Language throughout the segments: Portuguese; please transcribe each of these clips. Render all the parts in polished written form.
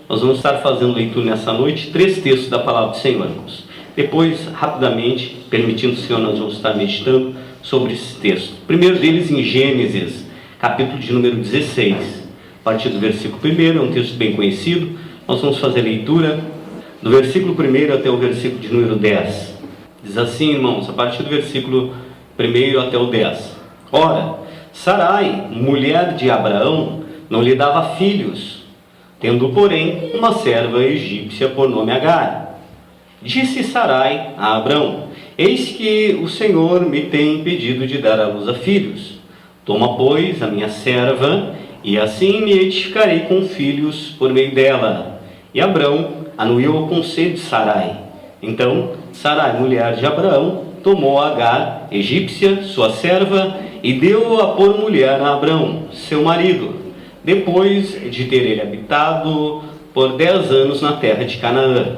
Nós vamos estar fazendo leitura nessa noite, 3 textos da Palavra do Senhor, irmãos. Depois, rapidamente, permitindo o Senhor, nós vamos estar meditando sobre esses textos. O primeiro deles em Gênesis, capítulo de número 16, a partir do versículo 1, é um texto bem conhecido. Nós vamos fazer a leitura do versículo 1 até o versículo de número 10. Diz assim, irmãos, a partir do versículo 1 até o 10. Ora, Sarai, mulher de Abraão, não lhe dava filhos, tendo, porém, uma serva egípcia por nome Agar. Disse Sarai a Abrão: eis que o Senhor me tem impedido de dar à luz a filhos. Toma, pois, a minha serva, e assim me edificarei com filhos por meio dela. E Abrão anuiu o conselho de Sarai. Então Sarai, mulher de Abraão, tomou Agar, egípcia, sua serva, e deu-a por mulher a Abrão, seu marido, depois de ter ele habitado por 10 anos na terra de Canaã.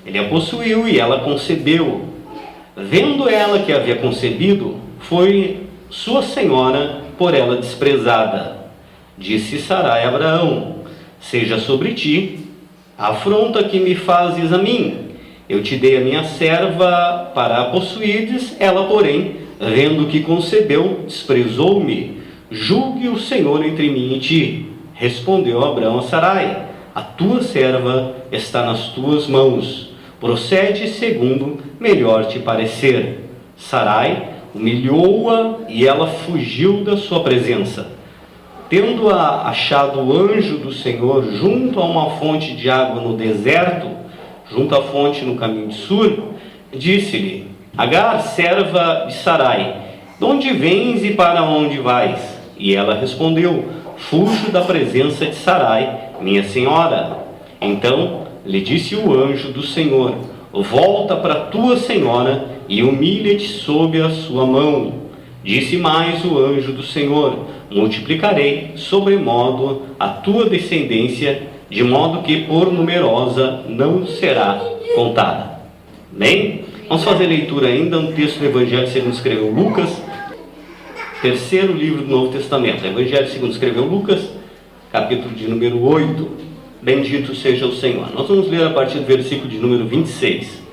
Ele a possuiu e ela concebeu. Vendo ela que havia concebido, foi sua senhora por ela desprezada. Disse Sarai a Abraão: seja sobre ti a afronta que me fazes a mim. Eu te dei a minha serva para a possuídes, ela, porém, vendo que concebeu, desprezou-me. Julgue o Senhor entre mim e ti. Respondeu Abrão a Sarai: a tua serva está nas tuas mãos. Procede segundo melhor te parecer. Sarai humilhou-a e ela fugiu da sua presença. Tendo-a achado o anjo do Senhor junto a uma fonte de água no deserto, junto à fonte no caminho de Sur, disse-lhe: Agar, serva de Sarai, de onde vens e para onde vais? E ela respondeu: fujo da presença de Sarai, minha senhora. Então lhe disse o anjo do Senhor: volta para tua senhora e humilha-te sob a sua mão. Disse mais o anjo do Senhor: multiplicarei sobremodo a tua descendência, de modo que por numerosa não será contada. Bem, vamos fazer leitura ainda no texto do Evangelho segundo escreveu Lucas, terceiro livro do Novo Testamento. Evangelho segundo escreveu Lucas, capítulo de número 8. Bendito seja o Senhor. Nós vamos ler a partir do versículo de número 26.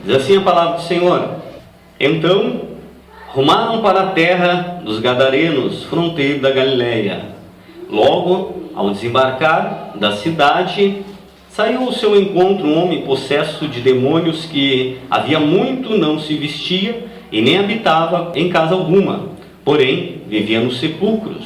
Diz assim a palavra do Senhor: então rumaram para a terra dos Gadarenos, fronteiro da Galileia. Logo, ao desembarcar da cidade, saiu ao seu encontro um homem possesso de demônios que havia muito não se vestia e nem habitava em casa alguma, porém vivia nos sepulcros.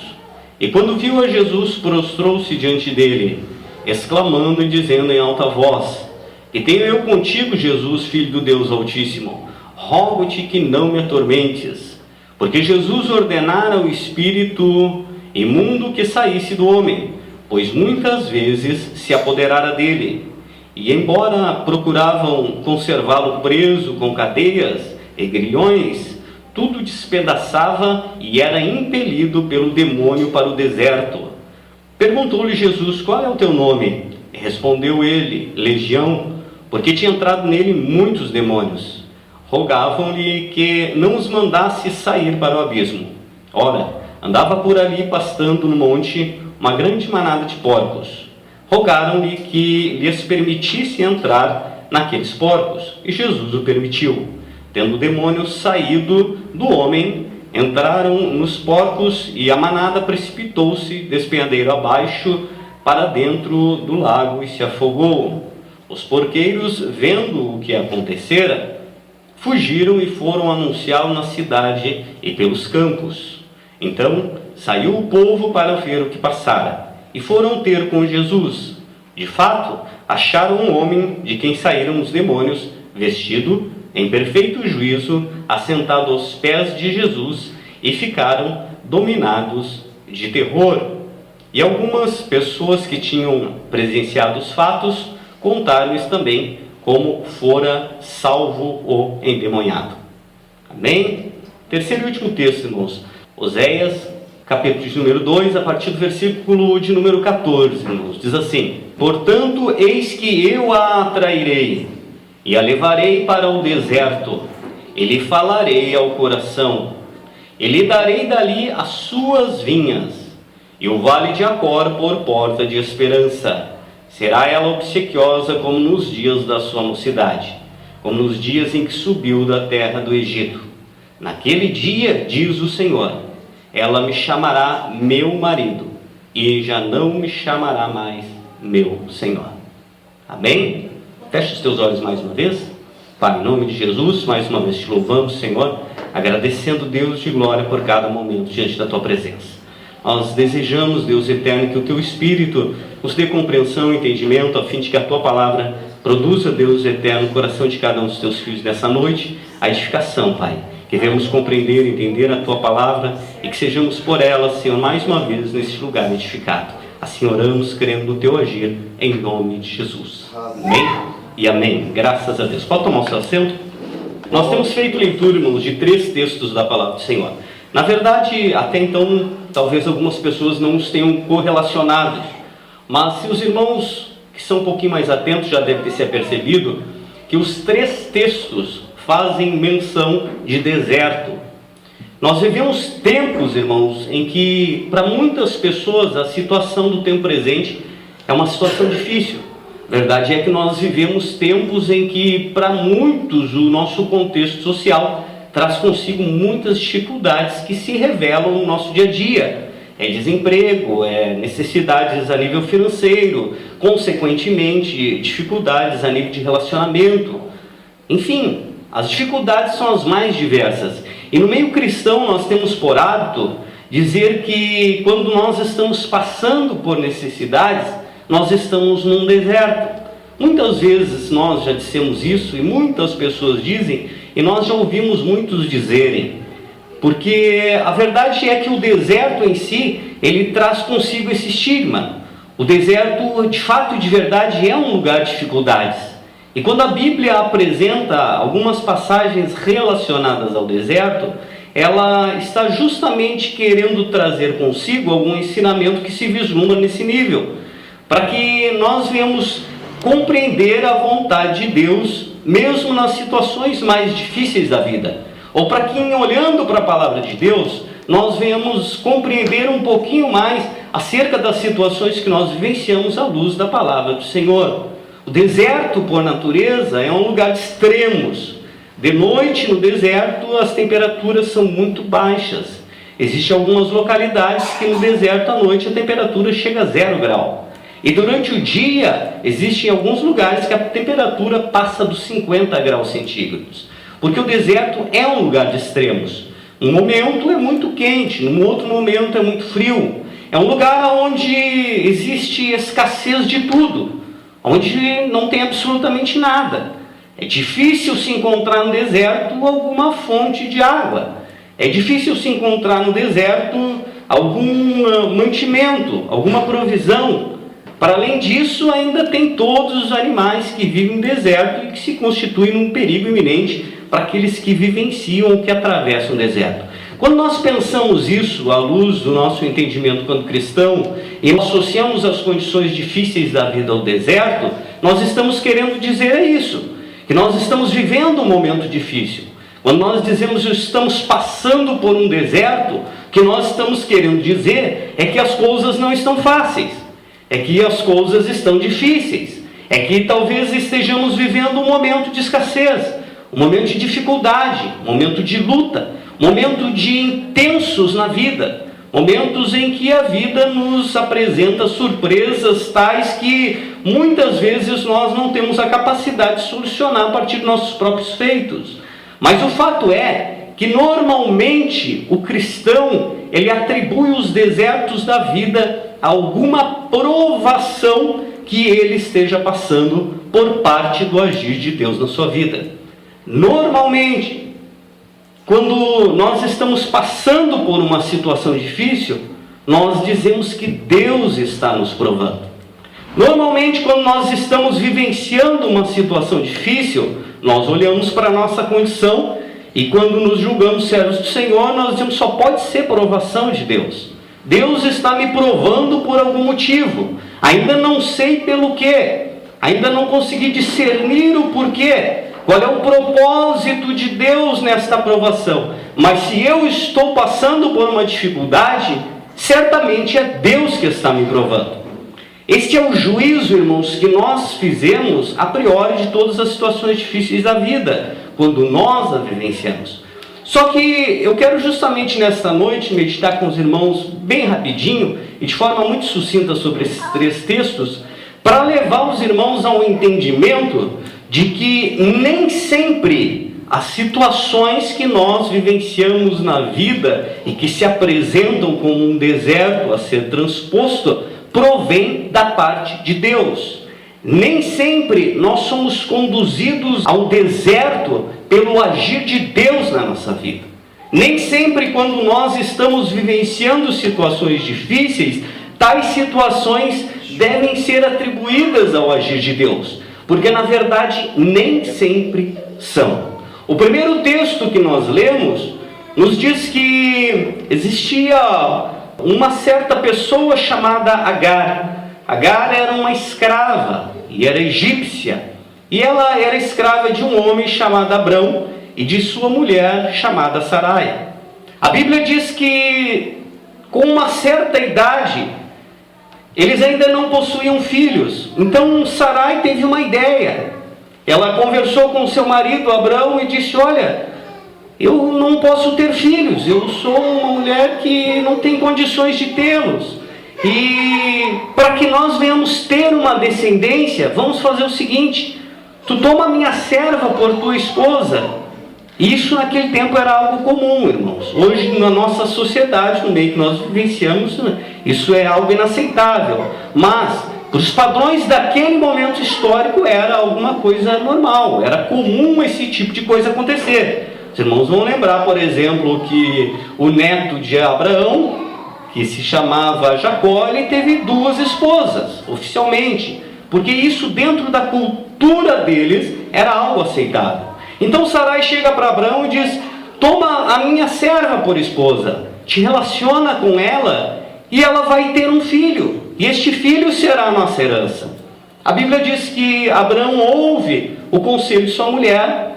E quando viu a Jesus, prostrou-se diante dele, exclamando e dizendo em alta voz: que tenho eu contigo, Jesus, Filho do Deus Altíssimo? Rogo-te que não me atormentes. Porque Jesus ordenara ao espírito imundo que saísse do homem, pois muitas vezes se apoderara dele. E embora procuravam conservá-lo preso com cadeias e grilhões, tudo despedaçava e era impelido pelo demônio para o deserto. Perguntou-lhe Jesus: qual é o teu nome? E respondeu ele: Legião, porque tinha entrado nele muitos demônios. Rogavam-lhe que não os mandasse sair para o abismo. Ora, andava por ali pastando no monte uma grande manada de porcos. Rogaram-lhe que lhes permitisse entrar naqueles porcos, e Jesus o permitiu. Tendo o demônio saído do homem, entraram nos porcos, e a manada precipitou-se despenhadeiro abaixo para dentro do lago e se afogou. Os porqueiros, vendo o que acontecera, fugiram e foram anunciá-lo na cidade e pelos campos. Então saiu o povo para ver o que passara, e foram ter com Jesus. De fato, acharam um homem de quem saíram os demônios, vestido em perfeito juízo, assentado aos pés de Jesus, e ficaram dominados de terror. E algumas pessoas que tinham presenciado os fatos contaram-lhes também como fora salvo o endemoniado. Amém? Terceiro e último texto, irmãos. Oséias, capítulo de número 2, a partir do versículo de número 14, irmãos. Diz assim: portanto, eis que eu a atrairei e a levarei para o deserto, e lhe falarei ao coração, e lhe darei dali as suas vinhas, e o vale de Acor por porta de esperança. Será ela obsequiosa como nos dias da sua mocidade, como nos dias em que subiu da terra do Egito. Naquele dia, diz o Senhor, ela me chamará meu marido, e já não me chamará mais meu Senhor. Amém? Fecha os teus olhos mais uma vez. Pai, em nome de Jesus, mais uma vez te louvamos, Senhor, agradecendo, Deus de glória, por cada momento diante da tua presença. Nós desejamos, Deus eterno, que o teu Espírito nos dê compreensão e entendimento, a fim de que a tua palavra produza, Deus eterno, no coração de cada um dos teus filhos nessa noite, a edificação, Pai. Queremos compreender e entender a tua palavra e que sejamos por ela, Senhor, mais uma vez neste lugar edificado. Assim oramos, crendo no teu agir, em nome de Jesus. Amém e amém. Graças a Deus. Pode tomar o seu assento? Nós temos feito leitura, irmãos, de 3 textos da palavra do Senhor. Na verdade, até então, talvez algumas pessoas não os tenham correlacionados. Mas se os irmãos que são um pouquinho mais atentos já devem ter se apercebido que os 3 textos fazem menção de deserto. Nós vivemos tempos, irmãos, em que para muitas pessoas a situação do tempo presente é uma situação difícil. A verdade é que nós vivemos tempos em que para muitos o nosso contexto social traz consigo muitas dificuldades que se revelam no nosso dia a dia. É desemprego, é necessidades a nível financeiro, consequentemente dificuldades a nível de relacionamento. Enfim, as dificuldades são as mais diversas. E no meio cristão nós temos por hábito dizer que quando nós estamos passando por necessidades, nós estamos num deserto. Muitas vezes nós já dissemos isso e muitas pessoas dizem, e nós já ouvimos muitos dizerem, porque a verdade é que o deserto em si, ele traz consigo esse estigma. O deserto, de fato e de verdade, é um lugar de dificuldades. E quando a Bíblia apresenta algumas passagens relacionadas ao deserto, ela está justamente querendo trazer consigo algum ensinamento que se vislumbra nesse nível, para que nós venhamos compreender a vontade de Deus, mesmo nas situações mais difíceis da vida. Ou para que, olhando para a palavra de Deus, nós venhamos compreender um pouquinho mais acerca das situações que nós vivenciamos à luz da palavra do Senhor. O deserto, por natureza, é um lugar de extremos. De noite, no deserto, as temperaturas são muito baixas. Existem algumas localidades que no deserto, à noite, a temperatura chega a 0 grau. E durante o dia, existem alguns lugares que a temperatura passa dos 50 graus centígrados. Porque o deserto é um lugar de extremos. Um momento é muito quente, num outro momento é muito frio. É um lugar onde existe escassez de tudo, onde não tem absolutamente nada. É difícil se encontrar no deserto alguma fonte de água. É difícil se encontrar no deserto algum mantimento, alguma provisão. Para além disso, ainda tem todos os animais que vivem no deserto e que se constituem um perigo iminente para aqueles que vivenciam ou que atravessam o deserto. Quando nós pensamos isso à luz do nosso entendimento quanto cristão e associamos as condições difíceis da vida ao deserto, nós estamos querendo dizer isso, que nós estamos vivendo um momento difícil. Quando nós dizemos que estamos passando por um deserto, o que nós estamos querendo dizer é que as coisas não estão fáceis, é que as coisas estão difíceis, é que talvez estejamos vivendo um momento de escassez, um momento de dificuldade, um momento de luta, momento de intensos na vida, momentos em que a vida nos apresenta surpresas tais que muitas vezes nós não temos a capacidade de solucionar a partir dos nossos próprios feitos. Mas o fato é que normalmente o cristão, ele atribui os desertos da vida a alguma provação que ele esteja passando por parte do agir de Deus na sua vida. Normalmente, quando nós estamos passando por uma situação difícil, nós dizemos que Deus está nos provando. Normalmente, quando nós estamos vivenciando uma situação difícil, nós olhamos para a nossa condição e quando nos julgamos servos do Senhor, nós dizemos só pode ser provação de Deus. Deus está me provando por algum motivo. Ainda não sei pelo quê. Ainda não consegui discernir o porquê. Qual é o propósito de Deus nesta provação? Mas se eu estou passando por uma dificuldade, certamente é Deus que está me provando. Este é o juízo, irmãos, que nós fizemos a priori de todas as situações difíceis da vida, quando nós a vivenciamos. Só que eu quero justamente nesta noite meditar com os irmãos bem rapidinho e de forma muito sucinta sobre esses 3 textos, para levar os irmãos ao entendimento de que nem sempre as situações que nós vivenciamos na vida e que se apresentam como um deserto a ser transposto, provém da parte de Deus. Nem sempre nós somos conduzidos ao deserto pelo agir de Deus na nossa vida. Nem sempre quando nós estamos vivenciando situações difíceis, tais situações devem ser atribuídas ao agir de Deus, porque na verdade nem sempre são. O primeiro texto que nós lemos nos diz que existia uma certa pessoa chamada Agar. Agar era uma escrava e era egípcia, e ela era escrava de um homem chamado Abrão e de sua mulher chamada Sarai. A Bíblia diz que com uma certa idade eles ainda não possuíam filhos. Então Sarai teve uma ideia. Ela conversou com seu marido Abrão e disse: olha, eu não posso ter filhos, eu sou uma mulher que não tem condições de tê-los. E para que nós venhamos ter uma descendência, vamos fazer o seguinte: tu toma minha serva por tua esposa. E isso naquele tempo era algo comum, irmãos. Hoje na nossa sociedade, no meio que nós vivenciamos, isso é algo inaceitável. Mas para os padrões daquele momento histórico era alguma coisa normal, era comum esse tipo de coisa acontecer. Os irmãos vão lembrar, por exemplo, que o neto de Abraão, que se chamava Jacó, ele teve 2 esposas, oficialmente, porque isso dentro da cultura deles era algo aceitável. Então Sarai chega para Abraão e diz: toma a minha serva por esposa, te relaciona com ela e ela vai ter um filho, e este filho será a nossa herança. A Bíblia diz que Abraão ouve o conselho de sua mulher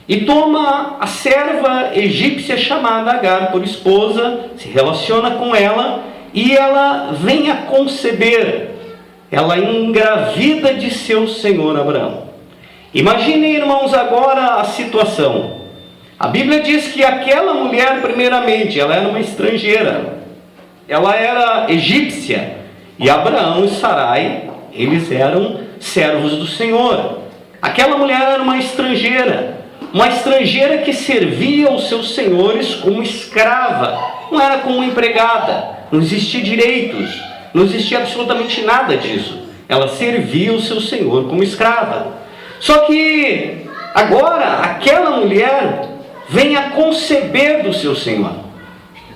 e toma a serva egípcia chamada Agar por esposa, se relaciona com ela e ela vem a conceber. Ela engravida de seu senhor Abraão. Imaginem, irmãos, agora a situação. A Bíblia diz que aquela mulher, primeiramente, ela era uma estrangeira. Ela era egípcia. E Abraão e Sarai, eles eram servos do Senhor. Aquela mulher era uma estrangeira que servia os seus senhores como escrava, não era como empregada, não existia direitos, não existia absolutamente nada disso. Ela servia o seu senhor como escrava. Só que agora aquela mulher vem a conceber do seu senhor.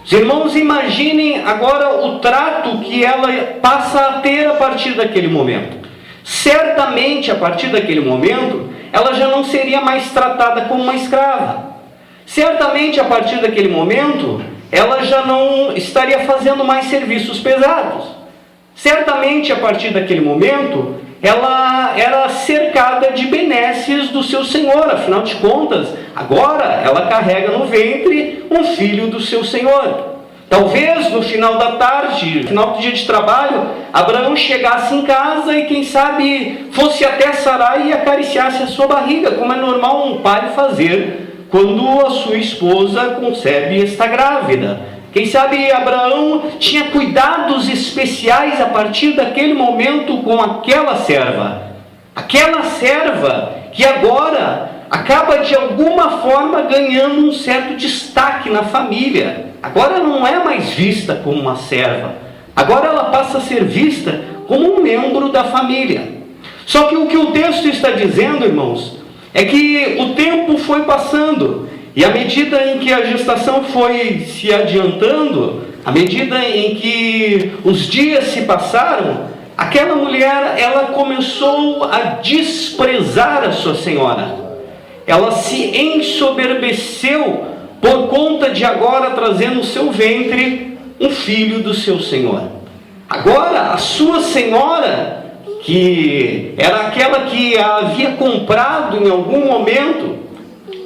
Os irmãos, imaginem agora o trato que ela passa a ter a partir daquele momento. Certamente, a partir daquele momento, ela já não seria mais tratada como uma escrava. Certamente, a partir daquele momento, ela já não estaria fazendo mais serviços pesados. Certamente, a partir daquele momento, ela era cercada de benesses do seu senhor. Afinal de contas, agora ela carrega no ventre um filho do seu senhor. Talvez no final da tarde, no final do dia de trabalho, Abraão chegasse em casa e quem sabe fosse até Sarai e acariciasse a sua barriga, como é normal um pai fazer quando a sua esposa concebe e está grávida. Quem sabe Abraão tinha cuidados especiais a partir daquele momento com aquela serva. Aquela serva que agora acaba de alguma forma ganhando um certo destaque na família. Agora não é mais vista como uma serva. Agora ela passa a ser vista como um membro da família. Só que o que o texto está dizendo, irmãos, é que o tempo foi passando. E à medida em que a gestação foi se adiantando, à medida em que os dias se passaram, aquela mulher, ela começou a desprezar a sua senhora. Ela se ensoberbeceu por conta de agora trazer no seu ventre um filho do seu senhor. Agora, a sua senhora, que era aquela que a havia comprado em algum momento,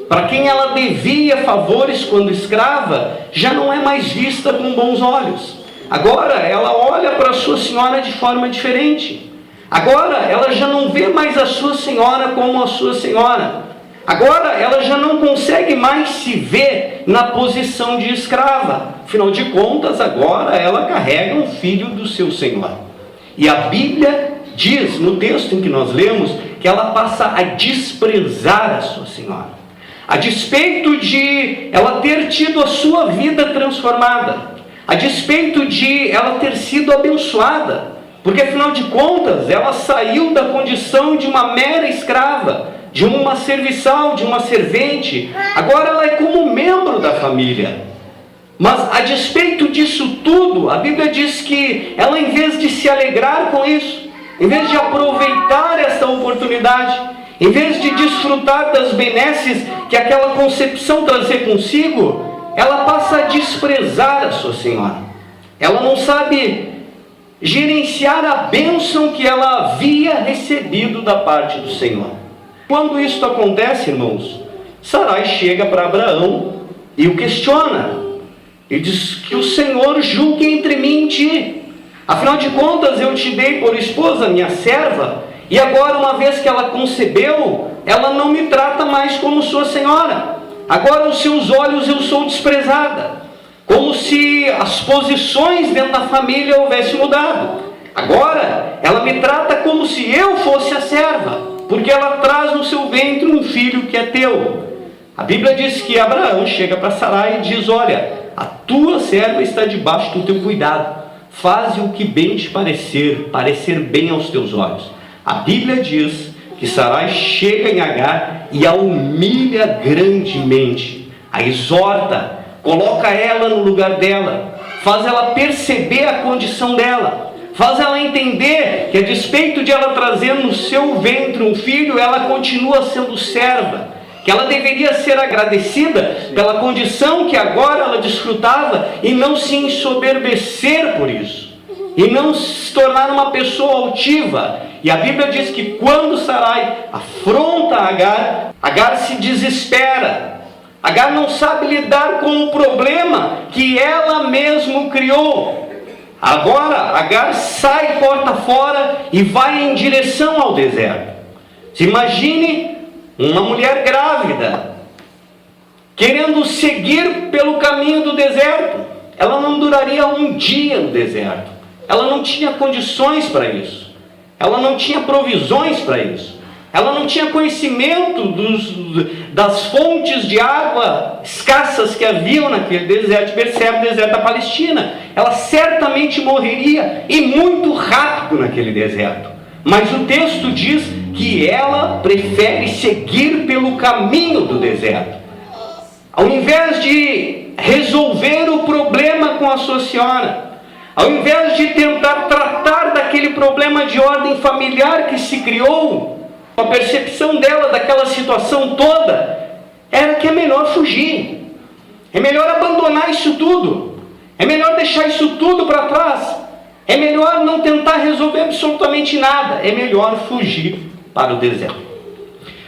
para quem ela devia favores quando escrava, já não é mais vista com bons olhos. Agora ela olha para a sua senhora de forma diferente. Agora ela já não vê mais a sua senhora como a sua senhora. Agora ela já não consegue mais se ver na posição de escrava. Afinal de contas, agora ela carrega um filho do seu senhor. E a Bíblia diz, no texto em que nós lemos, que ela passa a desprezar a sua senhora. A despeito de ela ter tido a sua vida transformada, a despeito de ela ter sido abençoada, porque afinal de contas ela saiu da condição de uma mera escrava, de uma serviçal, de uma servente. Agora ela é como membro da família. Mas a despeito disso tudo, a Bíblia diz que ela, em vez de se alegrar com isso, em vez de aproveitar essa oportunidade, em vez de desfrutar das benesses que aquela concepção trazia consigo, ela passa a desprezar a sua senhora. Ela não sabe gerenciar a bênção que ela havia recebido da parte do Senhor. Quando isso acontece, irmãos, Sarai chega para Abraão e o questiona. E diz que o Senhor julgue entre mim e ti. Afinal de contas, eu te dei por esposa minha serva, e agora, uma vez que ela concebeu, ela não me trata mais como sua senhora. Agora, aos seus olhos, eu sou desprezada. Como se as posições dentro da família houvessem mudado. Agora, ela me trata como se eu fosse a serva, porque ela traz no seu ventre um filho que é teu. A Bíblia diz que Abraão chega para Sarai e diz: olha, a tua serva está debaixo do teu cuidado. Faze o que bem te parecer bem aos teus olhos. A Bíblia diz que Sarai chega em Agar e a humilha grandemente, a exorta, coloca ela no lugar dela, faz ela perceber a condição dela, faz ela entender que a despeito de ela trazer no seu ventre um filho, ela continua sendo serva, que ela deveria ser agradecida pela condição que agora ela desfrutava e não se ensoberbecer por isso, e não se tornar uma pessoa altiva. E a Bíblia diz que quando Sarai afronta Agar, Agar se desespera. Agar não sabe lidar com o problema que ela mesma criou. Agora Agar sai porta fora e vai em direção ao deserto. Se imagine uma mulher grávida, querendo seguir pelo caminho do deserto. Ela não duraria um dia no deserto. Ela não tinha condições para isso. Ela não tinha provisões para isso. Ela não tinha conhecimento das fontes de água escassas que haviam naquele deserto. Percebe o deserto da Palestina. Ela certamente morreria, e muito rápido, naquele deserto. Mas o texto diz que ela prefere seguir pelo caminho do deserto. Ao invés de resolver o problema com a sua senhora, ao invés de tentar tratar daquele problema de ordem familiar que se criou, a percepção dela daquela situação toda era que é melhor fugir, é melhor abandonar isso tudo, é melhor deixar isso tudo para trás, é melhor não tentar resolver absolutamente nada, é melhor fugir para o deserto.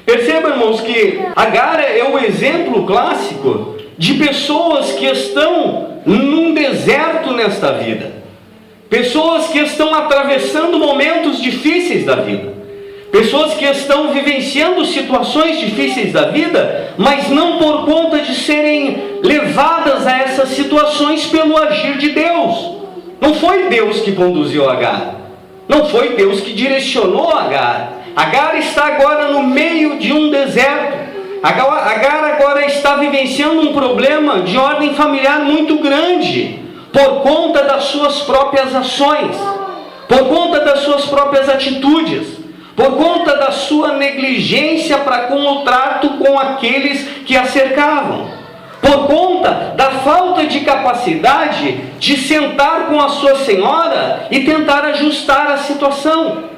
Percebam, irmãos, que Agar é o exemplo clássico de pessoas que estão num deserto nesta vida, pessoas que estão atravessando momentos difíceis da vida, pessoas que estão vivenciando situações difíceis da vida, mas não por conta de serem levadas a essas situações pelo agir de Deus. Não foi Deus que conduziu Agar, não foi Deus que direcionou Agar. Agar está agora no meio de um deserto. Agar agora está vivenciando um problema de ordem familiar muito grande, por conta das suas próprias ações, por conta das suas próprias atitudes, por conta da sua negligência para com o trato com aqueles que a cercavam, por conta da falta de capacidade de sentar com a sua senhora e tentar ajustar a situação,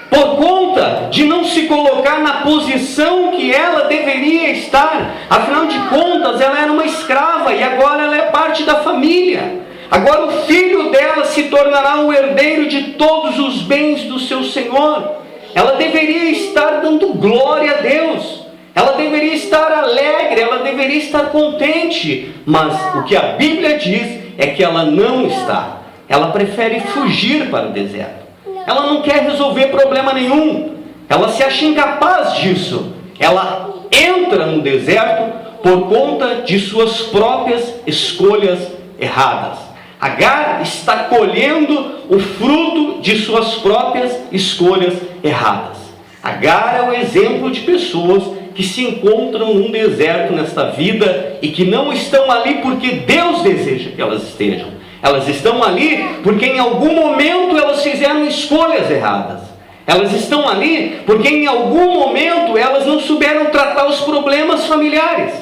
por conta de não se colocar na posição que ela deveria estar. Afinal de contas, ela era uma escrava e agora ela é parte da família. Agora o filho dela se tornará o herdeiro de todos os bens do seu Senhor. Ela deveria estar dando glória a Deus, ela deveria estar alegre, ela deveria estar contente, mas o que a Bíblia diz é que ela não está. ela prefere fugir para o deserto. Ela não quer resolver problema nenhum. Ela se acha incapaz disso. Ela entra no deserto por conta de suas próprias escolhas erradas. Agar está colhendo o fruto de suas próprias escolhas erradas. Agar é o exemplo de pessoas que se encontram num deserto nesta vida e que não estão ali porque Deus deseja que elas estejam. Elas estão ali porque em algum momento elas fizeram escolhas erradas. Elas estão ali porque em algum momento elas não souberam tratar os problemas familiares.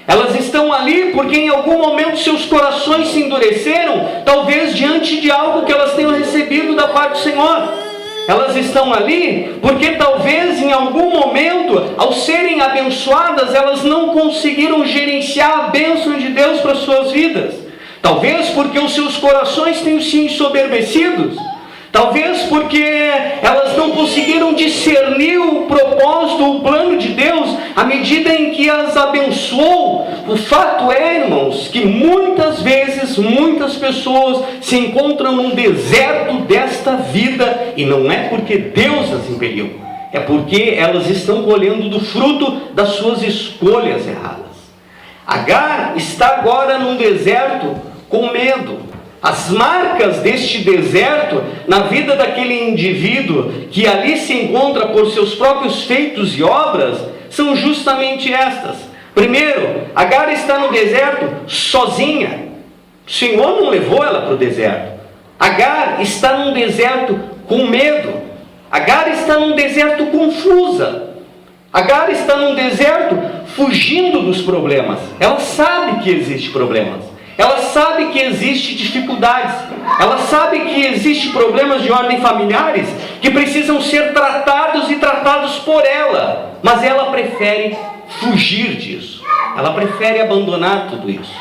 Elas estão ali porque em algum momento seus corações se endureceram, talvez diante de algo que elas tenham recebido da parte do Senhor. Elas estão ali porque talvez em algum momento, ao serem abençoadas, elas não conseguiram gerenciar a bênção de Deus para suas vidas. Talvez porque os seus corações tenham se ensoberbecidos. Talvez porque elas não conseguiram discernir o propósito, o plano de Deus, à medida em que as abençoou. O fato é, irmãos, que muitas vezes, muitas pessoas se encontram num deserto desta vida, e não é porque Deus as impeliu, é porque elas estão colhendo do fruto das suas escolhas erradas. Agar está agora num deserto com medo. As marcas deste deserto na vida daquele indivíduo que ali se encontra por seus próprios feitos e obras são justamente estas. Primeiro, Agar está no deserto sozinha. O Senhor não levou ela para o deserto. Agar está num deserto com medo. Agar está num deserto confusa. Agar está num deserto fugindo dos problemas. Ela sabe que existem problemas. Ela sabe que existem dificuldades. Ela sabe que existem problemas de ordem familiares que precisam ser tratados e tratados por ela. Mas ela prefere fugir disso. Ela prefere abandonar tudo isso.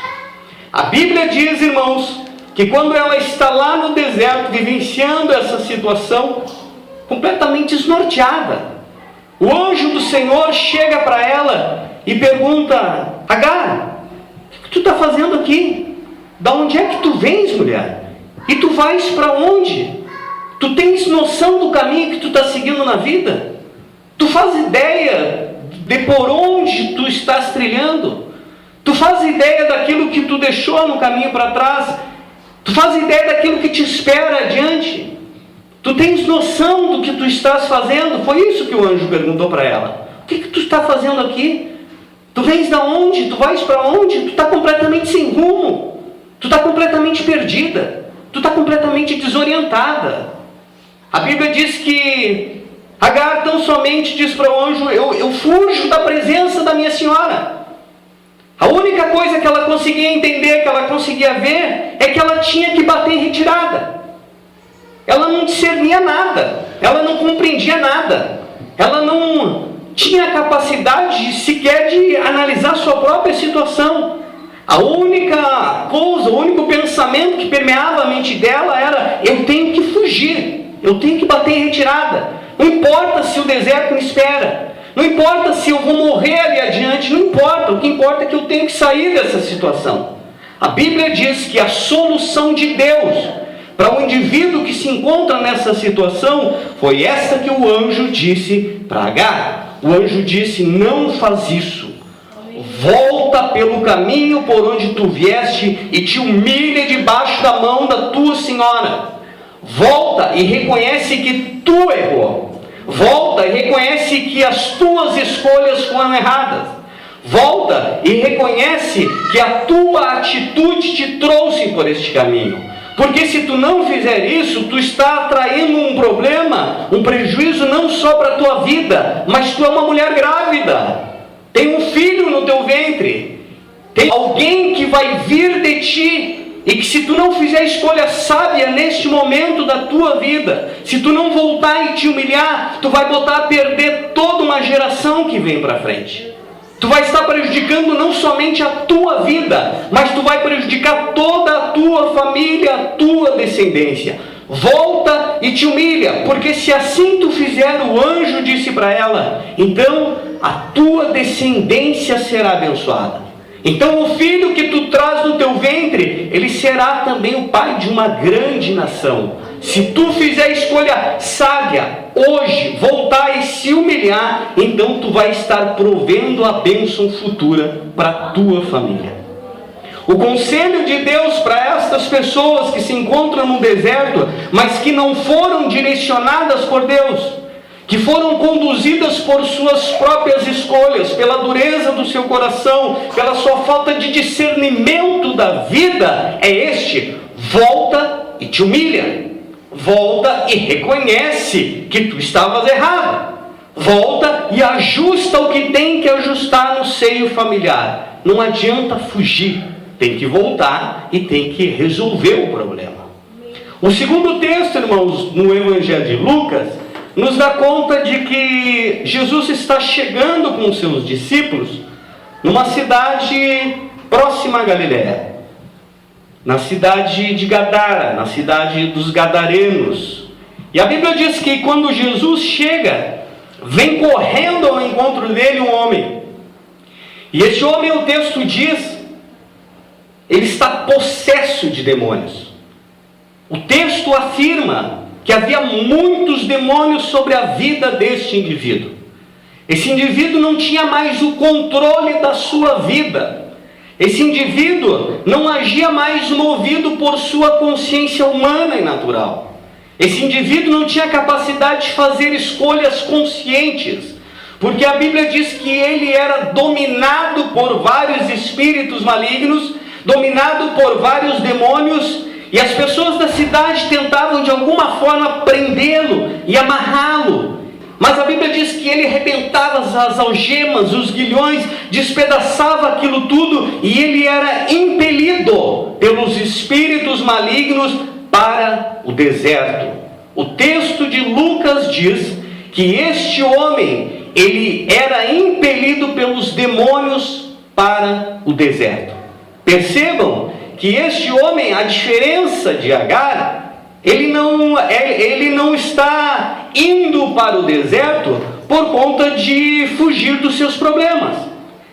A Bíblia diz, irmãos, que quando ela está lá no deserto, vivenciando essa situação, completamente desnorteada, o anjo do Senhor chega para ela e pergunta: Agar, o que tu está fazendo aqui? Da onde é que tu vens, mulher? E tu vais para onde? Tu tens noção do caminho que tu está seguindo na vida? Tu faz ideia de por onde tu estás trilhando? Tu faz ideia daquilo que tu deixou no caminho para trás? Tu faz ideia daquilo que te espera adiante? Tu tens noção do que tu estás fazendo? Foi isso que o anjo perguntou para ela. O que tu está fazendo aqui? Tu vens da onde? Tu vais para onde? Tu está completamente sem rumo. Tu está completamente perdida. Tu está completamente desorientada. A Bíblia diz que Agar tão somente diz para o anjo: eu fujo da presença da minha senhora. A única coisa que ela conseguia entender, que ela conseguia ver, é que ela tinha que bater em retirada. Ela não discernia nada. Ela não compreendia nada. Ela não tinha capacidade sequer de analisar sua própria situação. A única coisa, o único pensamento que permeava a mente dela era: eu tenho que fugir, eu tenho que bater em retirada. Não importa se o deserto me espera, não importa se eu vou morrer ali adiante, não importa, o que importa é que eu tenho que sair dessa situação. A Bíblia diz que a solução de Deus para o indivíduo que se encontra nessa situação foi essa que o anjo disse para Agar. O anjo disse: não faz isso. Volta pelo caminho por onde tu vieste e te humilha debaixo da mão da tua senhora. Volta e reconhece que tu errou. Volta e reconhece que as tuas escolhas foram erradas. Volta e reconhece que a tua atitude te trouxe por este caminho. Porque se tu não fizer isso, tu está atraindo um problema, um prejuízo não só para a tua vida, mas tu é uma mulher grávida. Tem um filho no teu ventre. Tem alguém que vai vir de ti. E que se tu não fizer a escolha sábia neste momento da tua vida, se tu não voltar e te humilhar, tu vai botar a perder toda uma geração que vem para frente. Tu vai estar prejudicando não somente a tua vida, mas tu vai prejudicar toda a tua família, a tua descendência. Volta e te humilha, porque se assim tu fizer, o anjo disse para ela, então a tua descendência será abençoada. Então o filho que tu traz no teu ventre, ele será também o pai de uma grande nação. Se tu fizer a escolha sábia, hoje, voltar e se humilhar, então tu vai estar provendo a bênção futura para a tua família. O conselho de Deus para estas pessoas que se encontram no deserto, mas que não foram direcionadas por Deus, que foram conduzidas por suas próprias escolhas, pela dureza do seu coração, pela sua falta de discernimento da vida, é este: volta e te humilha, volta e reconhece que tu estavas errado, volta e ajusta o que tem que ajustar no seio familiar. Não adianta fugir, tem que voltar e tem que resolver o problema. O segundo texto, irmãos, no Evangelho de Lucas, nos dá conta de que Jesus está chegando com os seus discípulos numa cidade próxima a Galiléia, na cidade de Gadara, na cidade dos Gadarenos. E a Bíblia diz que quando Jesus chega, vem correndo ao encontro dele um homem. E esse homem, o texto diz, ele está possesso de demônios. O texto afirma que havia muitos demônios sobre a vida deste indivíduo. Esse indivíduo não tinha mais o controle da sua vida. Esse indivíduo não agia mais movido por sua consciência humana e natural. Esse indivíduo não tinha capacidade de fazer escolhas conscientes, porque a Bíblia diz que ele era dominado por vários espíritos malignos, dominado por vários demônios, e as pessoas da cidade tentavam de alguma forma prendê-lo e amarrá-lo. Mas a Bíblia diz que ele arrebentava as algemas, os grilhões, despedaçava aquilo tudo, e ele era impelido pelos espíritos malignos para o deserto. O texto de Lucas diz que este homem, ele era impelido pelos demônios para o deserto. Percebam que este homem, a diferença de Agar, ele não está indo para o deserto por conta de fugir dos seus problemas.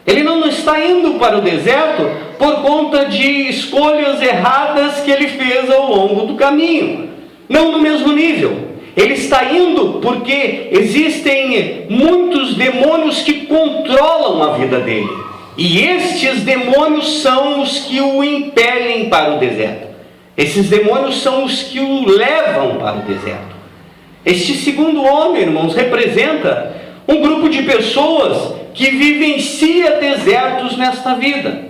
Ele não está indo para o deserto por conta de escolhas erradas que ele fez ao longo do caminho. Não no mesmo nível. Ele está indo porque existem muitos demônios que controlam a vida dele. E estes demônios são os que o impelem para o deserto. Esses demônios são os que o levam para o deserto. Este segundo homem, irmãos, representa um grupo de pessoas que vivencia desertos nesta vida,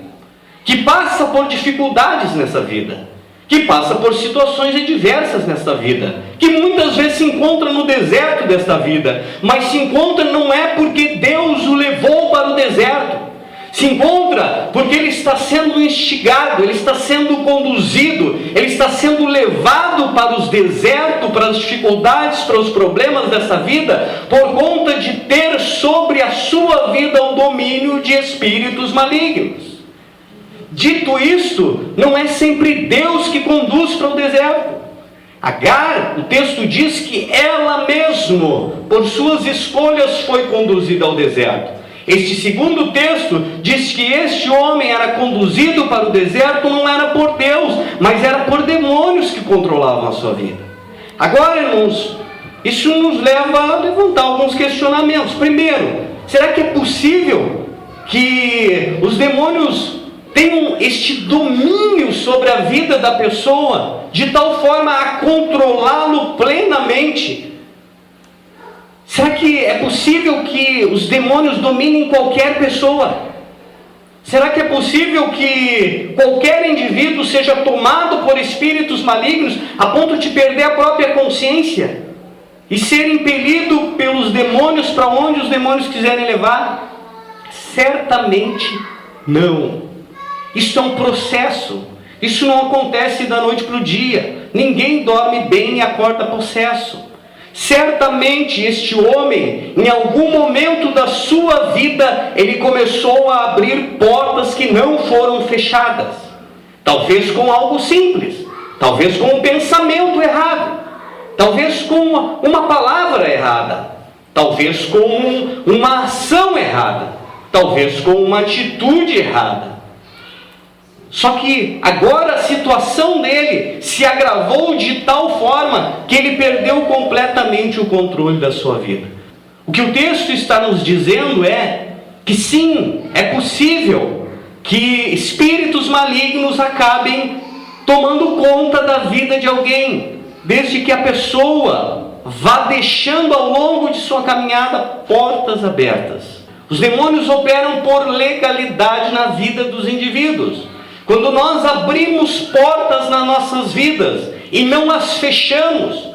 que passa por dificuldades nessa vida, que passa por situações adversas nesta vida, que muitas vezes se encontra no deserto desta vida, mas se encontra não é porque Deus o levou para o deserto. Se encontra porque ele está sendo instigado, ele está sendo conduzido, ele está sendo levado para os desertos, para as dificuldades, para os problemas dessa vida, por conta de ter sobre a sua vida o domínio de espíritos malignos. Dito isto, não é sempre Deus que conduz para o deserto. Agar, o texto diz que ela mesma, por suas escolhas, foi conduzida ao deserto. Este segundo texto diz que este homem era conduzido para o deserto, não era por Deus, mas era por demônios que controlavam a sua vida. Agora, irmãos, isso nos leva a levantar alguns questionamentos. Primeiro, será que é possível que os demônios tenham este domínio sobre a vida da pessoa, de tal forma a controlá-lo plenamente? Será que é possível que os demônios dominem qualquer pessoa? Será que é possível que qualquer indivíduo seja tomado por espíritos malignos a ponto de perder a própria consciência e ser impelido pelos demônios para onde os demônios quiserem levar? Certamente não. Isso é um processo. Isso não acontece da noite para o dia. Ninguém dorme bem e acorda possesso. Certamente este homem, em algum momento da sua vida, ele começou a abrir portas que não foram fechadas. Talvez com algo simples, talvez com um pensamento errado, talvez com uma palavra errada, talvez com uma ação errada, talvez com uma atitude errada. Só que agora a situação dele se agravou de tal forma que ele perdeu completamente o controle da sua vida. O que o texto está nos dizendo é que sim, é possível que espíritos malignos acabem tomando conta da vida de alguém, desde que a pessoa vá deixando ao longo de sua caminhada portas abertas. Os demônios operam por legalidade na vida dos indivíduos. Quando nós abrimos portas nas nossas vidas e não as fechamos,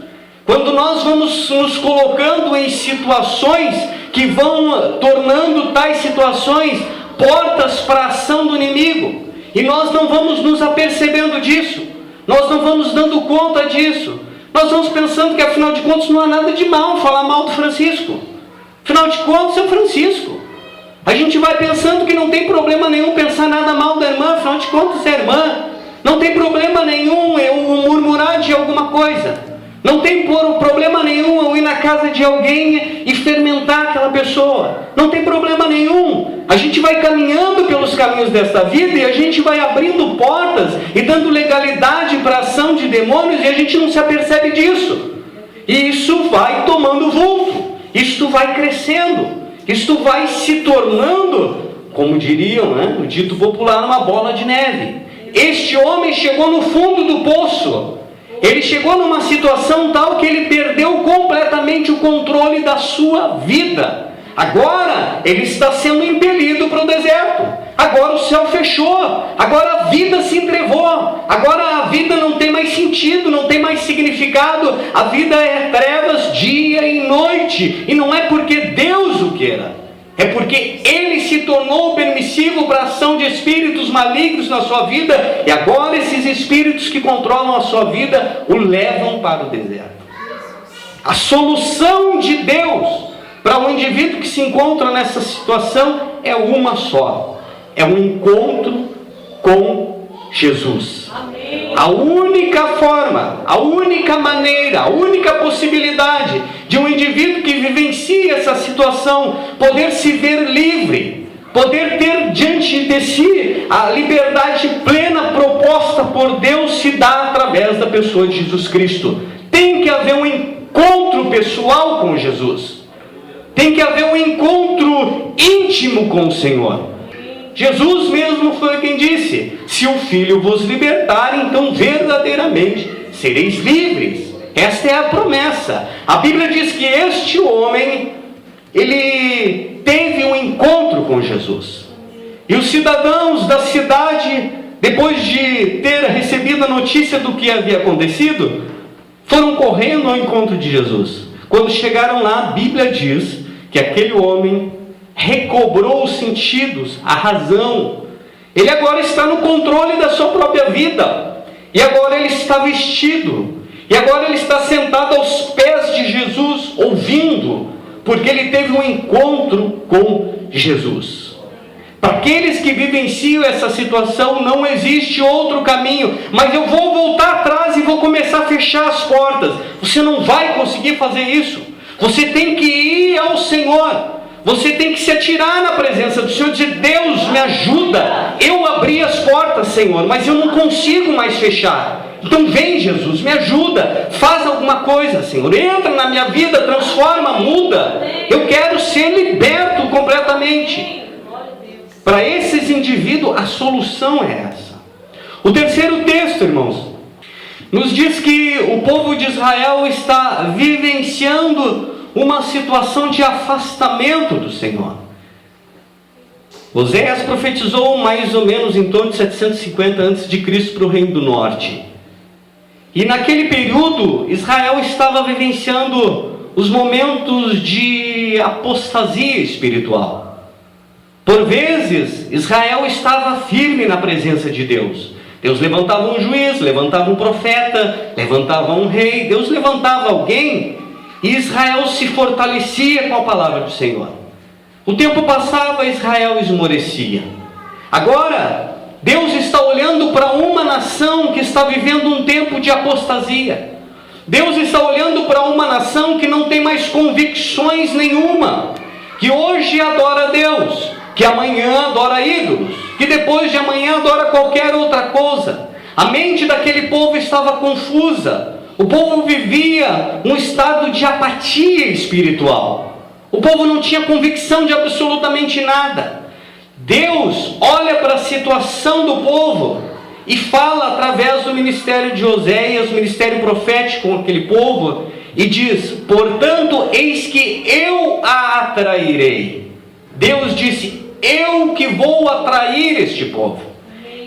quando nós vamos nos colocando em situações que vão tornando tais situações portas para a ação do inimigo, e nós não vamos nos apercebendo disso, nós não vamos dando conta disso, nós vamos pensando que afinal de contas não há nada de mal falar mal do Francisco, afinal de contas é o Francisco. A gente vai pensando que não tem problema nenhum pensar nada mal da irmã, afinal de contas é irmã. Não tem problema nenhum eu murmurar de alguma coisa. Não tem problema nenhum eu ir na casa de alguém e fermentar aquela pessoa. Não tem problema nenhum. A gente vai caminhando pelos caminhos desta vida e a gente vai abrindo portas e dando legalidade para a ação de demônios e a gente não se apercebe disso. E isso vai tomando vulto. Isto vai crescendo. Isto vai se tornando, como diriam, o dito popular, uma bola de neve. Este homem chegou no fundo do poço. Ele chegou numa situação tal que ele perdeu completamente o controle da sua vida. Agora ele está sendo impelido para o deserto. Agora o céu fechou. Agora a vida se entrevou. Agora a vida não tem mais sentido, não tem mais significado. A vida é trevas dia e noite. E não é porque Deus o queira. É porque ele se tornou permissivo para a ação de espíritos malignos na sua vida. E agora esses espíritos que controlam a sua vida o levam para o deserto. A solução de Deus para um indivíduo que se encontra nessa situação é uma só. É um encontro com Jesus. Amém. A única forma, a única maneira, a única possibilidade de um indivíduo que vivencia essa situação poder se ver livre, poder ter diante de si a liberdade plena proposta por Deus, se dá através da pessoa de Jesus Cristo. Tem que haver um encontro pessoal com Jesus. Tem que haver um encontro íntimo com o Senhor. Jesus mesmo foi quem disse: se o Filho vos libertar, então verdadeiramente sereis livres. Esta é a promessa. A Bíblia diz que este homem, ele teve um encontro com Jesus. E os cidadãos da cidade, depois de ter recebido a notícia do que havia acontecido, foram correndo ao encontro de Jesus. Quando chegaram lá, a Bíblia diz que aquele homem recobrou os sentidos, a razão. Ele agora está no controle da sua própria vida. E agora ele está vestido. E agora ele está sentado aos pés de Jesus, ouvindo, porque ele teve um encontro com Jesus. Para aqueles que vivenciam essa situação, não existe outro caminho. Mas eu vou voltar atrás e vou começar a fechar as portas. Você não vai conseguir fazer isso. Você tem que ir ao Senhor. Você tem que se atirar na presença do Senhor e dizer: Deus, me ajuda. Eu abri as portas, Senhor, mas eu não consigo mais fechar. Então vem, Jesus, me ajuda. Faz alguma coisa, Senhor. Entra na minha vida, transforma, muda. Eu quero ser liberto completamente. Para esses indivíduos, a solução é essa. O terceiro texto, irmãos, nos diz que o povo de Israel está vivenciando uma situação de afastamento do Senhor. Oséias profetizou mais ou menos em torno de 750 a.C. para o Reino do Norte. E naquele período, Israel estava vivenciando os momentos de apostasia espiritual. Por vezes, Israel estava firme na presença de Deus. Deus levantava um juiz, levantava um profeta, levantava um rei. Deus levantava alguém e Israel se fortalecia com a palavra do Senhor. O tempo passava, Israel esmorecia. Agora, Deus está olhando para uma nação que está vivendo um tempo de apostasia. Deus está olhando para uma nação que não tem mais convicções nenhuma, que hoje adora Deus, que amanhã adora ídolos, que depois de amanhã adora qualquer outra coisa. A mente daquele povo estava confusa. O povo vivia um estado de apatia espiritual. O povo não tinha convicção de absolutamente nada. Deus olha para a situação do povo e fala através do ministério de Oséias, ministério profético com aquele povo, e diz: portanto, eis que eu a atrairei. Deus disse: eu que vou atrair este povo,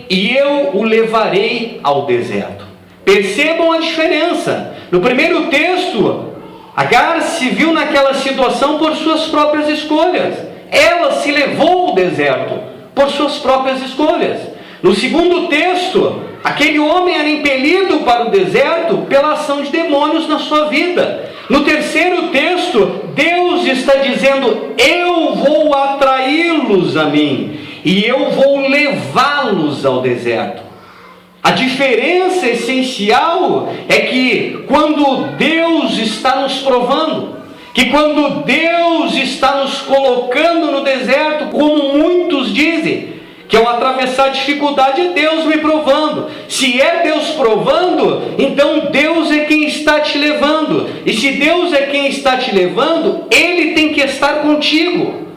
e eu o levarei ao deserto. Percebam a diferença. No primeiro texto, Agar se viu naquela situação por suas próprias escolhas. Ela se levou ao deserto por suas próprias escolhas. No segundo texto, aquele homem era impelido para o deserto pela ação de demônios na sua vida. No terceiro texto, Deus está dizendo: eu vou atraí-los a mim, e eu vou levá-los ao deserto. A diferença essencial é que quando Deus está nos provando, que quando Deus está nos colocando no deserto, como muitos dizem, que ao atravessar a dificuldade é Deus me provando. Se é Deus provando, então Deus é quem está te levando. E se Deus é quem está te levando, Ele tem que estar contigo.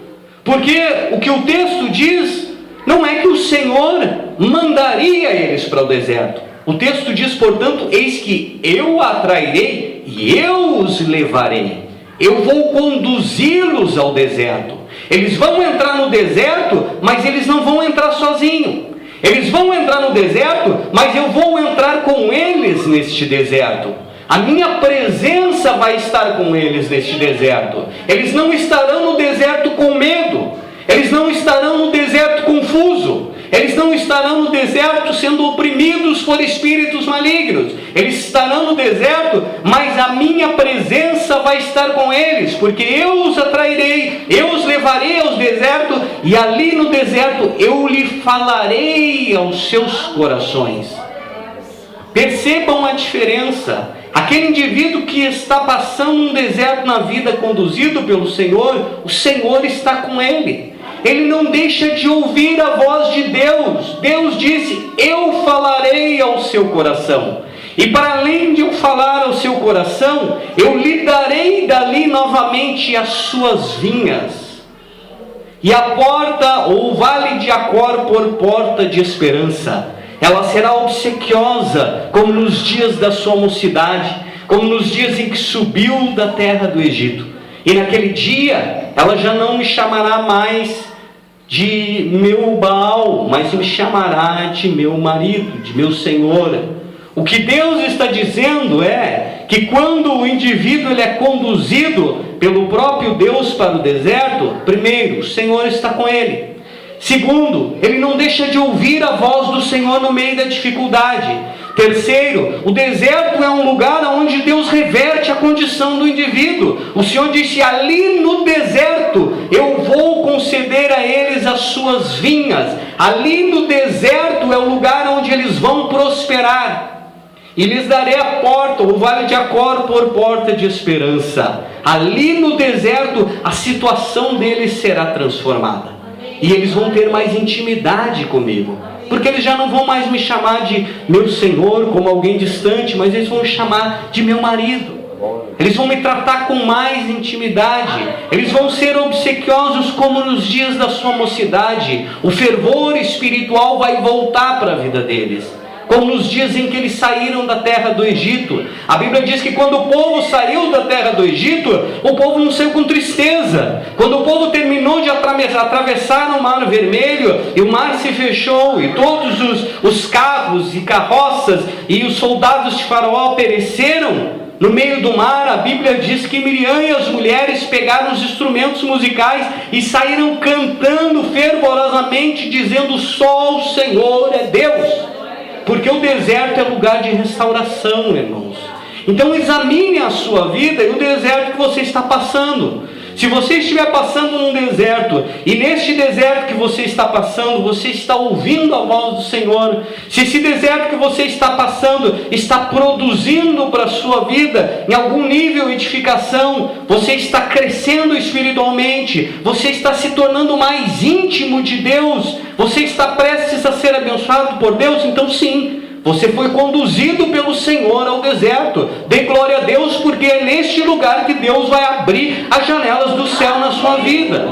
Porque o que o texto diz não é que o Senhor mandaria eles para o deserto. O texto diz, portanto, eis que eu atrairei e eu os levarei. Eu vou conduzi-los ao deserto. Eles vão entrar no deserto, mas eles não vão entrar sozinhos. Eles vão entrar no deserto, mas eu vou entrar com eles neste deserto. A minha presença vai estar com eles neste deserto. Eles não estarão no deserto com medo. Eles não estarão no deserto confuso. Eles não estarão no deserto sendo oprimidos por espíritos malignos. Eles estarão no deserto, mas a minha presença vai estar com eles, porque eu os atrairei, eu os levarei aos desertos, e ali no deserto eu lhe falarei aos seus corações. Percebam a diferença. Aquele indivíduo que está passando um deserto na vida, conduzido pelo Senhor, o Senhor está com ele. Ele não deixa de ouvir a voz de Deus. Deus disse: eu falarei ao seu coração. E para além de eu falar ao seu coração, eu lhe darei dali novamente as suas vinhas. E a porta, ou o vale de Acor, por porta de esperança. Ela será obsequiosa, como nos dias da sua mocidade, como nos dias em que subiu da terra do Egito. E naquele dia, ela já não me chamará mais de meu Baal, mas me chamará de meu marido, de meu Senhor. O que Deus está dizendo é que quando o indivíduo ele é conduzido pelo próprio Deus para o deserto, primeiro, o Senhor está com ele. Segundo, ele não deixa de ouvir a voz do Senhor no meio da dificuldade. Terceiro, o deserto é um lugar onde Deus reverte a condição do indivíduo. O Senhor disse: ali no deserto eu vou conceder a eles as suas vinhas. Ali no deserto é o lugar onde eles vão prosperar. E lhes darei a porta, o vale de Acor, por porta de esperança. Ali no deserto a situação deles será transformada. E eles vão ter mais intimidade comigo, porque eles já não vão mais me chamar de meu Senhor, como alguém distante, mas eles vão me chamar de meu marido. Eles vão me tratar com mais intimidade. Eles vão ser obsequiosos como nos dias da sua mocidade. O fervor espiritual vai voltar para a vida deles, como nos dias em que eles saíram da terra do Egito. A Bíblia diz que quando o povo saiu da terra do Egito, o povo não saiu com tristeza. Quando o povo terminou de atravessar o Mar Vermelho, e o mar se fechou, e todos os carros e carroças e os soldados de Faraó pereceram no meio do mar, a Bíblia diz que Miriam e as mulheres pegaram os instrumentos musicais e saíram cantando fervorosamente, dizendo: só o Senhor é Deus. Porque o deserto é lugar de restauração, irmãos. Então examine a sua vida e o deserto que você está passando. Se você estiver passando num deserto, e neste deserto que você está passando, você está ouvindo a voz do Senhor, se esse deserto que você está passando está produzindo para a sua vida, em algum nível edificação, você está crescendo espiritualmente, você está se tornando mais íntimo de Deus, você está prestes a ser abençoado por Deus, então sim, você foi conduzido pelo Senhor ao deserto. Dê glória a Deus, porque é neste lugar que Deus vai abrir as janelas do céu na sua vida.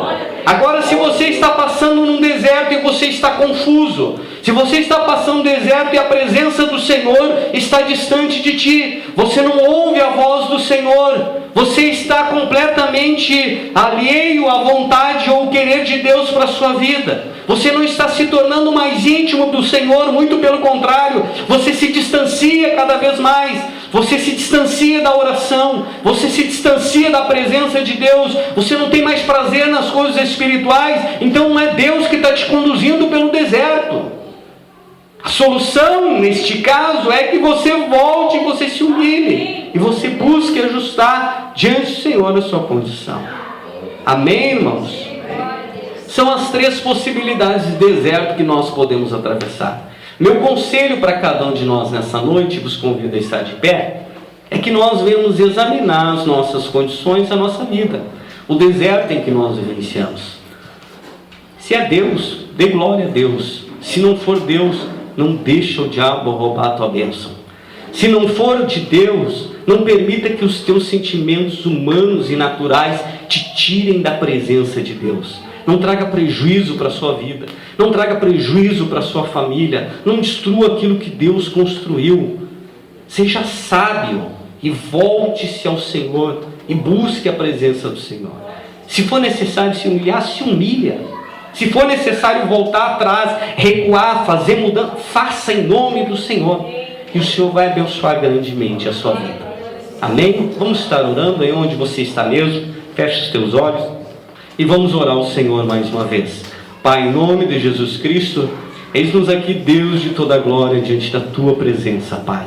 Agora, se você está passando num deserto e você está confuso, se você está passando um deserto e a presença do Senhor está distante de ti, você não ouve a voz do Senhor, você está completamente alheio à vontade ou ao querer de Deus para a sua vida, você não está se tornando mais íntimo do Senhor, muito pelo contrário, você se distancia cada vez mais, você se distancia da oração, você se distancia da presença de Deus, você não tem mais prazer nas coisas espirituais, então não é Deus que está te conduzindo pelo deserto. A solução, neste caso, é que você volte e você se humilhe, e você busque ajustar diante do Senhor a sua condição. Amém, irmãos? São as três possibilidades de deserto que nós podemos atravessar. Meu conselho para cada um de nós nessa noite, vos convido a estar de pé, é que nós venhamos examinar as nossas condições, a nossa vida, o deserto em que nós vivenciamos. Se é Deus, dê glória a Deus. Se não for Deus, não deixa o diabo roubar a tua bênção. Se não for de Deus, não permita que os teus sentimentos humanos e naturais te tirem da presença de Deus. Não traga prejuízo para a sua vida, não traga prejuízo para a sua família, não destrua aquilo que Deus construiu. Seja sábio e volte-se ao Senhor e busque a presença do Senhor. Se for necessário se humilhar, se humilha. Se for necessário voltar atrás, recuar, fazer mudança, faça em nome do Senhor, e o Senhor vai abençoar grandemente a sua vida. Amém? Vamos estar orando aí onde você está mesmo, feche os teus olhos e vamos orar ao Senhor mais uma vez. Pai, em nome de Jesus Cristo, eis-nos aqui, Deus de toda glória, diante da tua presença, Pai.